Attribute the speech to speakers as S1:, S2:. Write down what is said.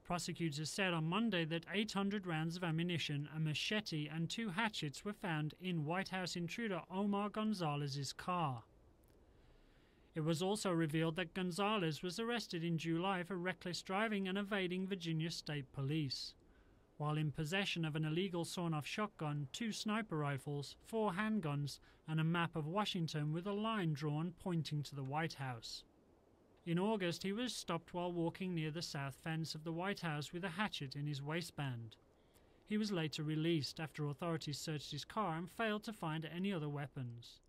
S1: Prosecutors said on Monday that 800 rounds of ammunition, a machete and 2 hatchets were found in White House intruder Omar Gonzalez's car. It was also revealed that Gonzalez was arrested in July for reckless driving and evading Virginia State Police, while in possession of an illegal sawn-off shotgun, 2 sniper rifles, 4 handguns, and a map of Washington with a line drawn pointing to the White House. In August, he was stopped while walking near the south fence of the White House with a hatchet in his waistband. He was later released after authorities searched his car and failed to find any other weapons.